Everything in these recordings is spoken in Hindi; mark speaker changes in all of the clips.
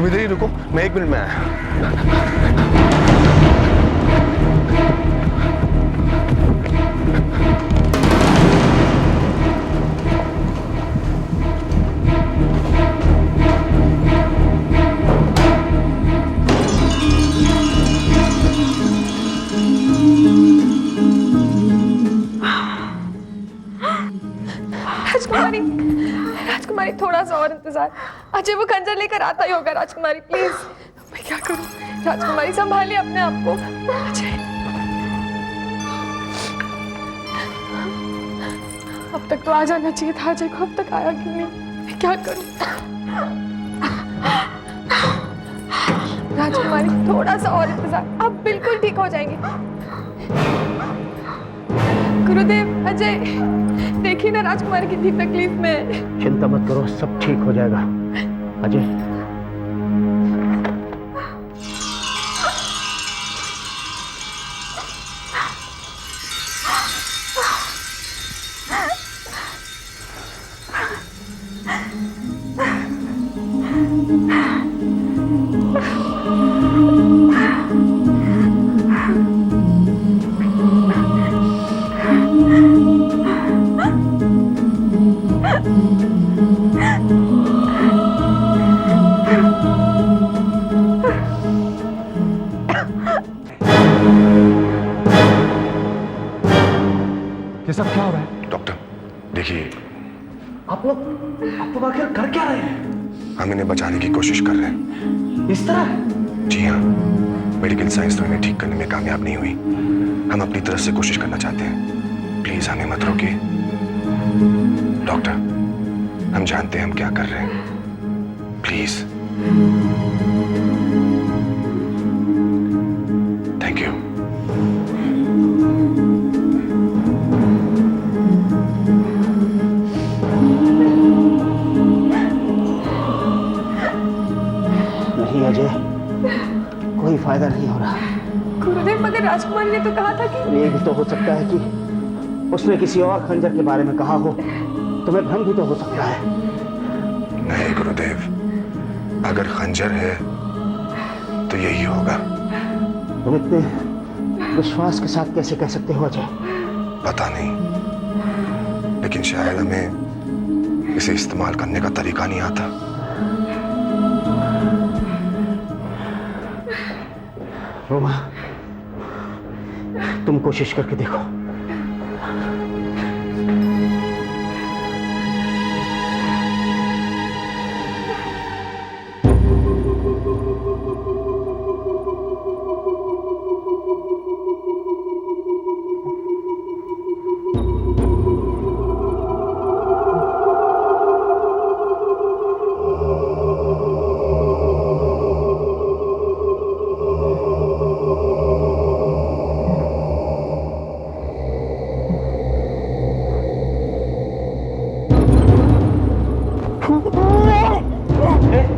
Speaker 1: इधर ही रुको, मैं 1 मिनट में आया।
Speaker 2: राजकुमारी, राजकुमारी थोड़ा सा और इंतजार। अजय वो खंजर लेकर आता ही होगा। राजकुमारी प्लीज, मैं क्या करूं? राजकुमारी संभालिए अपने आप को। अजय, अब तक तो आ जाना चाहिए था अजय को, अब तक आया क्यों नहीं? मैं क्या करूं? राजकुमारी थोड़ा सा और इंतजार, अब बिल्कुल ठीक हो जाएंगे। गुरुदेव, अजय देखिए ना, राजकुमारी कितनी तकलीफ में है।
Speaker 3: चिंता मत करो, सब ठीक हो जाएगा। अजय,
Speaker 1: ये सब क्या हो रहा है? डॉक्टर देखिए,
Speaker 3: आप लोग आखिर कर क्या रहे हैं?
Speaker 1: हम इन्हें बचाने की कोशिश कर रहे हैं।
Speaker 3: इस तरह?
Speaker 1: जी हाँ, मेडिकल साइंस तो इन्हें ठीक करने में कामयाब नहीं हुई। हम अपनी तरफ से कोशिश करना चाहते हैं, प्लीज हमें मत रोकिए। डॉक्टर, हम जानते हैं हम क्या कर रहे हैं, प्लीज। Thank you.
Speaker 3: नहीं अजय, कोई फायदा नहीं हो रहा।
Speaker 2: गुरुदेव, मगर राजकुमारी ने तो कहा था कि
Speaker 3: ये भी तो हो सकता है कि उसने किसी और खंजर के बारे में कहा हो। तुम्हें भ्रम भी तो हो सकता है।
Speaker 1: नहीं गुरुदेव, अगर खंजर है तो यही होगा।
Speaker 3: तुम इतने विश्वास के साथ कैसे कह सकते हो अजय?
Speaker 1: पता नहीं, लेकिन शायद हमें इसे इस्तेमाल करने का तरीका नहीं आता।
Speaker 3: रोमा, तुम कोशिश करके देखो।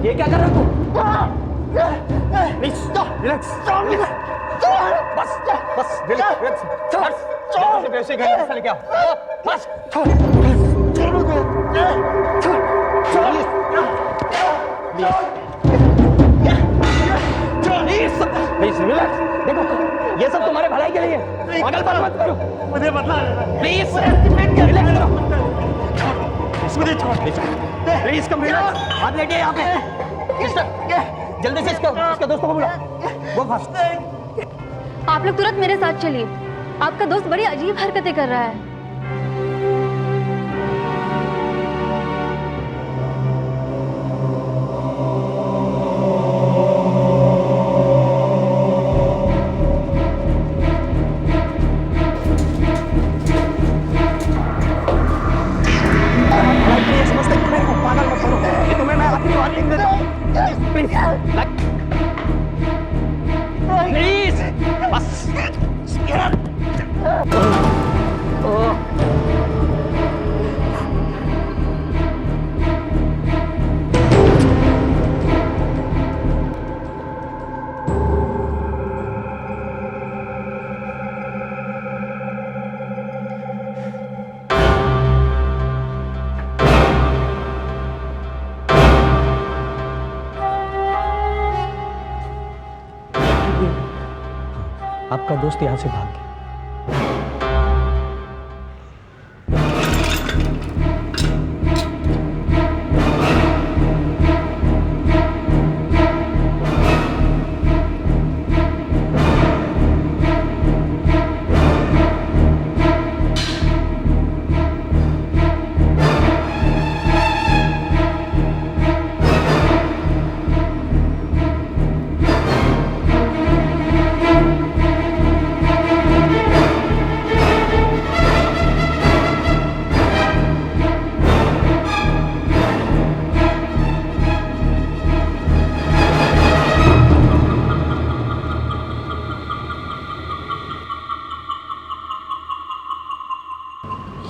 Speaker 3: ये क्या कर रहा तू? रिलैक्स, बस बस रिलैक्स, ऐसे घर लेके आओ, बस रिलैक्स। देखो, ये सब तुम्हारे भलाई के लिए है, पागलपन मत करो। मुझे बदला प्लीज, रिलैक्स करो। मुझे छोड़, प्लीज कम रिलैक्स। हाथ लेके यहाँ पे। जल्दी से इसके दोस्तों को बुलाओ। वो फास्ट।
Speaker 4: आप लोग तुरंत मेरे साथ चलिए। आपका दोस्त बड़ी अजीब हरकतें कर रहा है।
Speaker 3: प्लीज बस। आपका दोस्त यहाँ से भाग गया।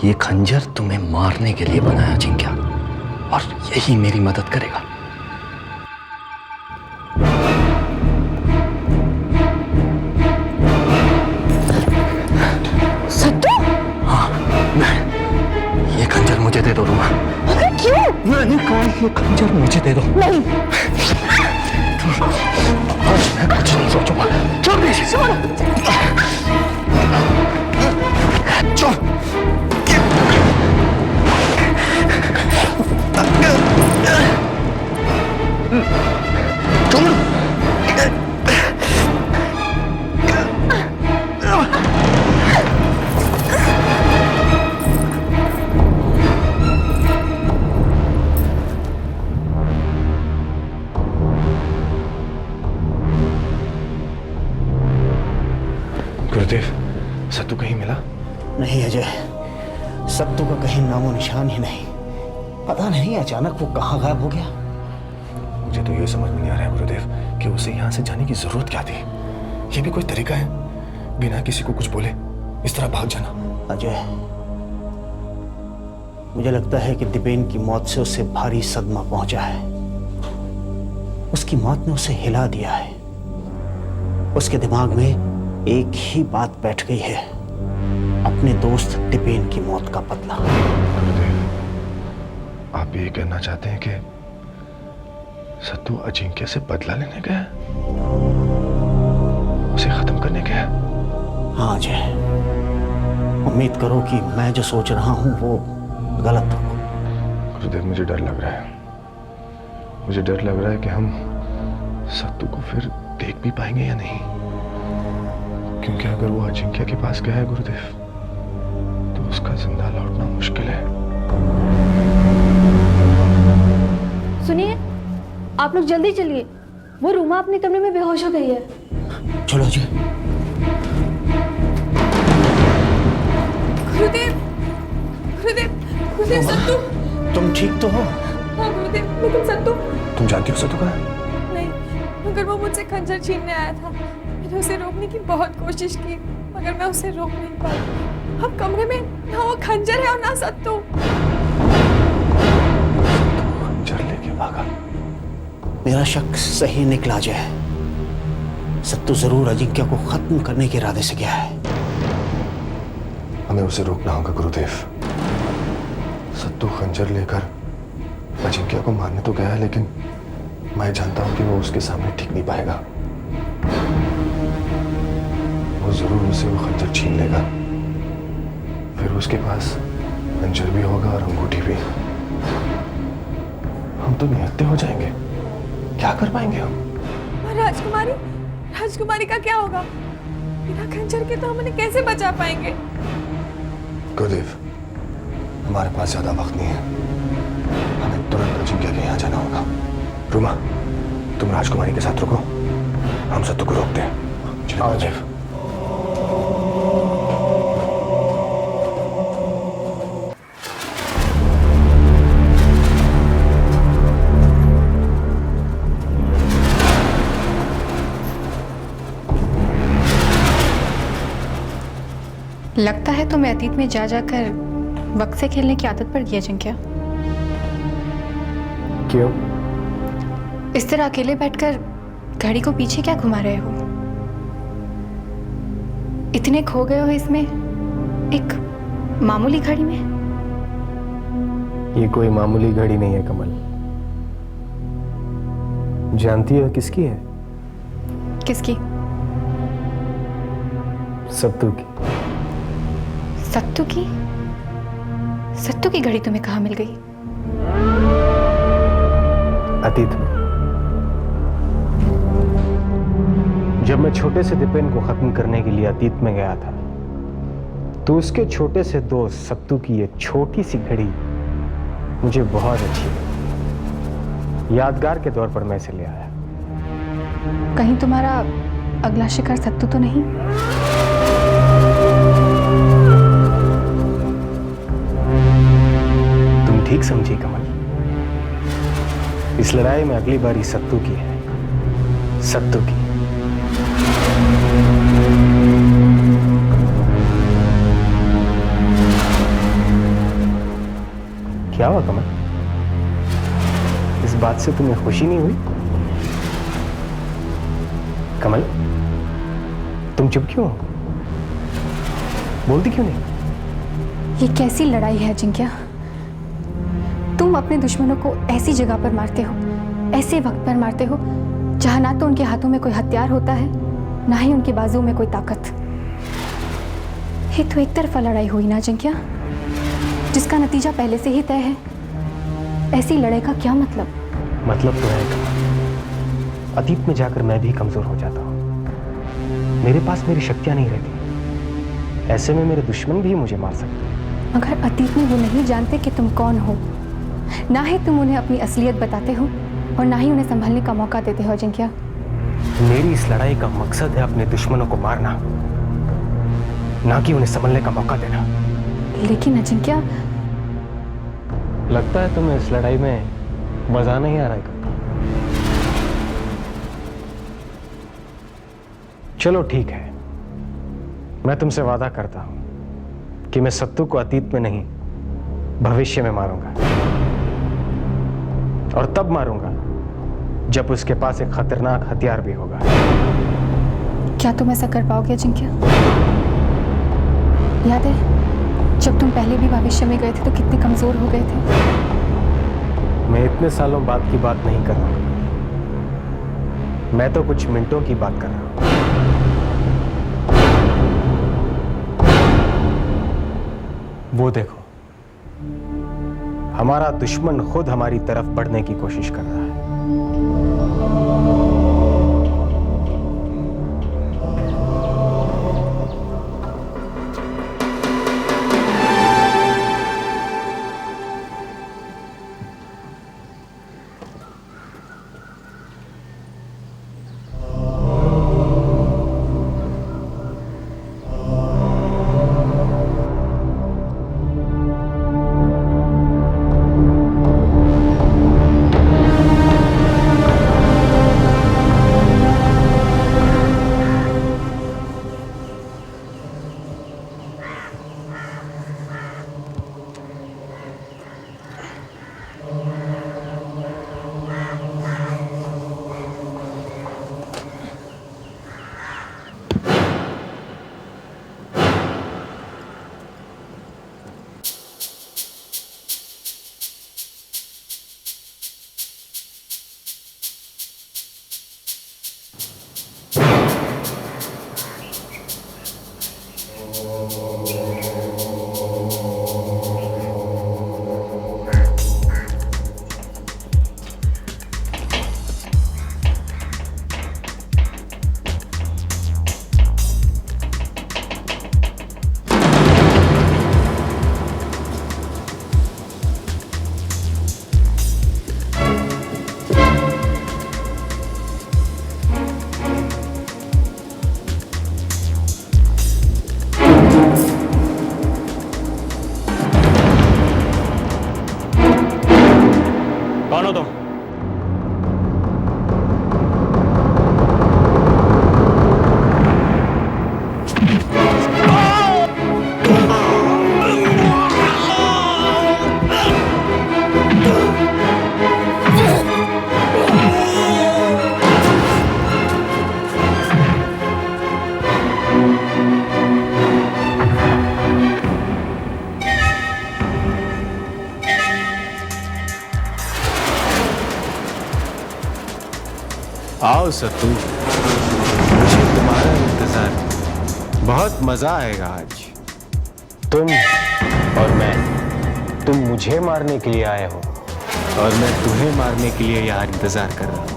Speaker 5: ये खंजर तुम्हें मारने के लिए बनाया जिंक्या, और यही मेरी मदद करेगा।
Speaker 4: सत्तू?
Speaker 5: हाँ, ये खंजर मुझे दे दो रुमा।
Speaker 4: मगर क्यों?
Speaker 5: मैंने कहा ये खंजर मुझे दे दो।
Speaker 4: नहीं।
Speaker 5: आज मैं कुछ नहीं सोचूंगा। छोड़ दे इसे। छोड़।
Speaker 1: गुरुदेव, सत्तू कहीं मिला?
Speaker 6: नहीं अजय, सत्तू का कहीं नामो निशान ही नहीं। पता नहीं अचानक वो कहाँ गायब हो गया।
Speaker 1: मुझे तो ये समझ में नहीं आ रहा है गुरुदेव कि उसे यहाँ से जाने की जरूरत क्या थी। ये भी कोई तरीका है बिना किसी को कुछ बोले इस तरह भाग जाना?
Speaker 6: अजय, मुझे लगता है कि दिपेन की मौत से उसे भारी सदमा पहुंचा है। उसकी मौत ने उसे हिला दिया है। उसके दिमाग में एक ही बात बैठ गई है, अपने दोस्त दिपेन की मौत का बदला।
Speaker 1: गुरुदेव, आप ये कहना चाहते हैं कि सत्तू अजिंक्य से बदला लेने गया, उसे खत्म करने गया?
Speaker 6: हाँ अजय, उम्मीद करो कि मैं जो सोच रहा हूं वो गलत हो।
Speaker 1: गुरुदेव, मुझे डर लग रहा है। मुझे डर लग रहा है कि हम सत्तू को फिर देख भी पाएंगे या नहीं, क्योंकि अगर वो अजिंक्य के पास गया है गुरुदेव तो उसका जिंदा लौटना मुश्किल है।
Speaker 4: सुनिए, आप लोग जल्दी चलिए। वो रूमा अपने कमरे में बेहोश हो गई है।
Speaker 6: चलो अजय।
Speaker 2: गुरुदेव, गुरुदेव, गुरुदेव, सत्तू।
Speaker 6: तुम ठीक तो हो?
Speaker 2: हाँ गुरुदेव, लेकिन सत्तू
Speaker 1: तुम जानती हो सत्तू कहाँ है?
Speaker 2: नहीं, मगर वो मुझसे खंजर छीनने आया था। मैंने उसे रोकने की बहुत कोशिश की, मगर मैं उसे रोक नहीं पाई। अब कमरे में ना वो खंजर है और ना सत्तू।
Speaker 1: खंजर लेके भागा।
Speaker 6: मेरा शक सही निकला अजय। सत्तू जरूर अजिंक्य को खत्म करने के इरादे से गया है।
Speaker 1: हमें उसे रोकना होगा गुरुदेव। सत्तू खंजर लेकर अजिंक्य को मारने तो गया है, लेकिन मैं जानता हूं कि वो उसके सामने टिक नहीं पाएगा। वो जरूर उसे वो खंजर छीन लेगा, फिर उसके पास खंजर भी होगा और अंगूठी भी। हम तो निहत्थे हो जाएंगे। क्या कर पाएंगे हम?
Speaker 2: और राजकुमारी, राजकुमारी का क्या होगा? बिना खंजर के तो हम उन्हें कैसे बचा पाएंगे?
Speaker 1: गुरुदेव, हमारे पास ज्यादा वक्त नहीं है। हमें तुरंत अजिंक्य के यहाँ जाना होगा। रुमा, तुम राजकुमारी के साथ रुको, हम सत्तू को रोकते हैं। चलो गुरुदेव।
Speaker 7: लगता है तुम्हें अतीत में जा जाकर वक्त से खेलने की आदत पड़ गई है जिंक्या।
Speaker 3: क्यों?
Speaker 7: इस तरह अकेले बैठकर घड़ी को पीछे क्या घुमा रहे हो? इतने खो गए हो इसमें, एक मामूली घड़ी में।
Speaker 3: ये कोई मामूली घड़ी नहीं है कमल। जानती हो किसकी है?
Speaker 7: किसकी?
Speaker 5: सत्तू की।
Speaker 7: सत्तू की? सत्तू की घड़ी तुम्हें कहाँ मिल गई?
Speaker 5: अतीत में जब मैं छोटे से दीपेन को खत्म करने के लिए अतीत में गया था, तो उसके छोटे से दोस्त सत्तू की ये छोटी सी घड़ी मुझे बहुत अच्छी लगी। यादगार के तौर पर मैं इसे ले आया।
Speaker 7: कहीं तुम्हारा अगला शिकार सत्तू तो नहीं?
Speaker 5: तुम ठीक समझी कमल। इस लड़ाई में अगली बारी सत्तू की है, सत्तू की। क्या हुआ कमल? इस बात से तुम्हें खुशी नहीं हुई? कमल, तुम चुप क्यों हो? बोलती क्यों नहीं?
Speaker 7: ये कैसी लड़ाई है अजिंक्य? तुम अपने दुश्मनों को ऐसी जगह पर मारते हो, ऐसे वक्त पर मारते हो जहां ना तो उनके हाथों में कोई हथियार होता है, ना ही उनकी बाजू में कोई ताकत। ये तो एक तरफा लड़ाई हुई ना अजिंक्य, जिसका नतीजा पहले से ही तय है। ऐसी लड़ाई का क्या मतलब?
Speaker 5: मतलब तो है कमल, अतीत में जाकर मैं भी कमजोर हो जाता हूं। मेरे पास मेरी शक्तियां नहीं रहती। ऐसे में मेरे दुश्मन भी मुझे मार सकते हैं।
Speaker 7: मगर अतीत में वो नहीं जानते कि तुम कौन हो। ना ही तुम उन्हें अपनी असलियत बताते हो और ना ही उन्हें संभलने का मौका देते हो अजिंक्य।
Speaker 5: मेरी इस लड़ाई का मकसद है अपने दुश्मनों को मारना, ना कि उन्हें संभलने का मौका देना।
Speaker 7: लेकिन अजिंक्य,
Speaker 5: लगता है तुम्हें इस लड़ाई में मजा नहीं आ रहा है। चलो ठीक है, मैं तुमसे वादा करता हूं कि मैं सत्तू को अतीत में नहीं, भविष्य में मारूंगा। और तब मारूंगा जब उसके पास एक खतरनाक हथियार भी होगा।
Speaker 7: क्या तुम ऐसा कर पाओगे अजिंक्य? याद है जब तुम पहले भी भविष्य में गए थे तो कितने कमजोर हो गए थे?
Speaker 5: मैं इतने सालों बाद की बात नहीं कर रहा, मैं तो कुछ मिनटों की बात कर रहा हूं। वो देखो, हमारा दुश्मन खुद हमारी तरफ बढ़ने की कोशिश कर रहा है। कौन हो तुम? आओ सत्तू, मुझे तुम्हारा इंतजार है। बहुत मजा आएगा आज। तुम और मैं, तुम मुझे मारने के लिए आए हो और मैं तुम्हें मारने के लिए यहाँ इंतजार कर रहा हूं।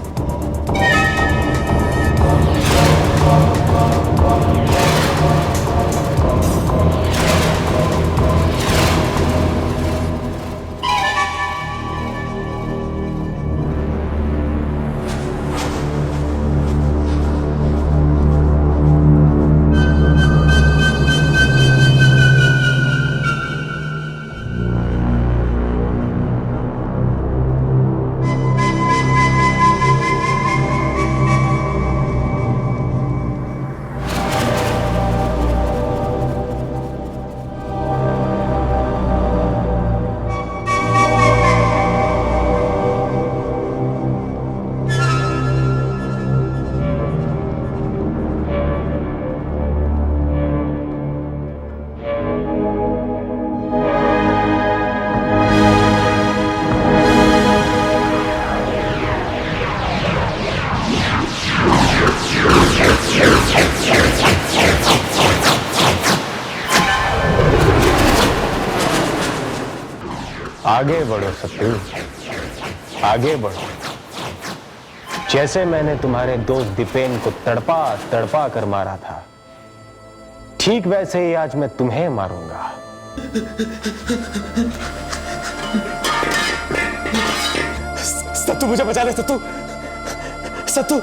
Speaker 5: आगे बढ़ो सत्तू, आगे बढ़ो। जैसे मैंने तुम्हारे दोस्त दीपेन को तड़पा तड़पा कर मारा था, ठीक वैसे ही आज मैं तुम्हें मारूंगा।
Speaker 3: सत्तू मुझे बचा ले, सत्तू, सत्तू।